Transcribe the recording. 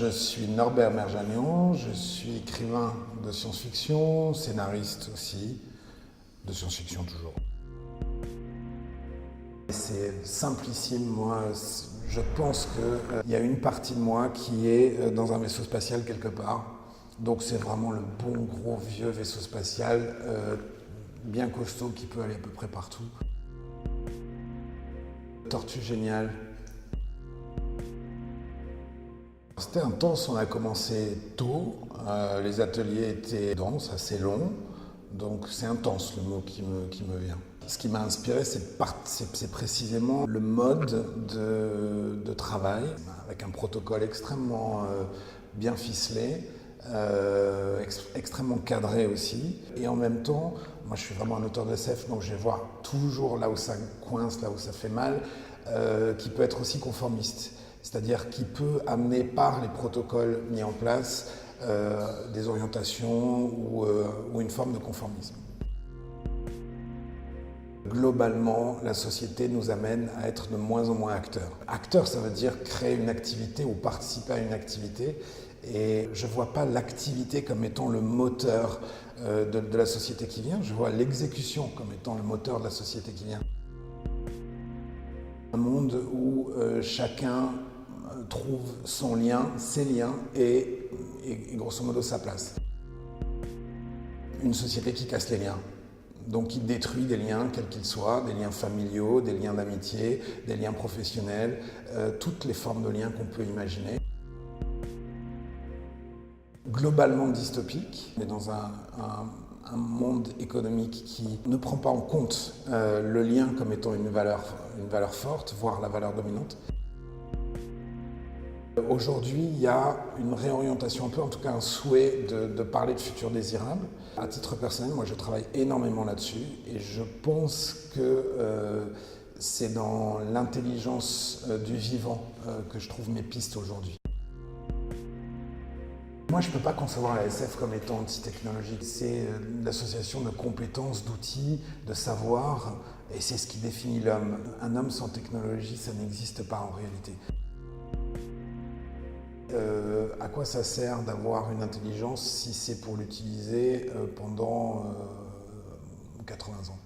Je suis Norbert Merjanian, je suis écrivain de science-fiction, scénariste aussi, de science-fiction toujours. C'est simplissime, moi, je pense qu'il y a une partie de moi qui est dans un vaisseau spatial quelque part. Donc c'est vraiment le bon gros vieux vaisseau spatial, bien costaud, qui peut aller à peu près partout. Tortue géniale. C'était intense, on a commencé tôt, les ateliers étaient denses, assez longs, donc c'est intense le mot qui me vient. Ce qui m'a inspiré, c'est précisément le mode de travail, avec un protocole extrêmement bien ficelé, extrêmement cadré aussi, et en même temps, moi je suis vraiment un auteur de SF, donc je vais voir toujours là où ça coince, là où ça fait mal, qui peut être aussi conformiste. C'est-à-dire qui peut amener par les protocoles mis en place des orientations ou une forme de conformisme. Globalement, la société nous amène à être de moins en moins acteurs. Acteur, ça veut dire créer une activité ou participer à une activité. Et je ne vois pas l'activité comme étant le moteur de la société qui vient, je vois l'exécution comme étant le moteur de la société qui vient. Un monde où chacun trouve son lien, ses liens et grosso modo sa place. Une société qui casse les liens, donc qui détruit des liens quels qu'ils soient, des liens familiaux, des liens d'amitié, des liens professionnels, toutes les formes de liens qu'on peut imaginer. Globalement dystopique, mais dans un monde économique qui ne prend pas en compte le lien comme étant une valeur forte, voire la valeur dominante. Aujourd'hui, il y a une réorientation un peu, en tout cas un souhait de parler de futur désirable. À titre personnel, moi je travaille énormément là-dessus et je pense que c'est dans l'intelligence du vivant que je trouve mes pistes aujourd'hui. Moi, je ne peux pas concevoir la SF comme étant anti-technologique. C'est l'association de compétences, d'outils, de savoir, et c'est ce qui définit l'homme. Un homme sans technologie, ça n'existe pas en réalité. À quoi ça sert d'avoir une intelligence si c'est pour l'utiliser pendant 80 ans ?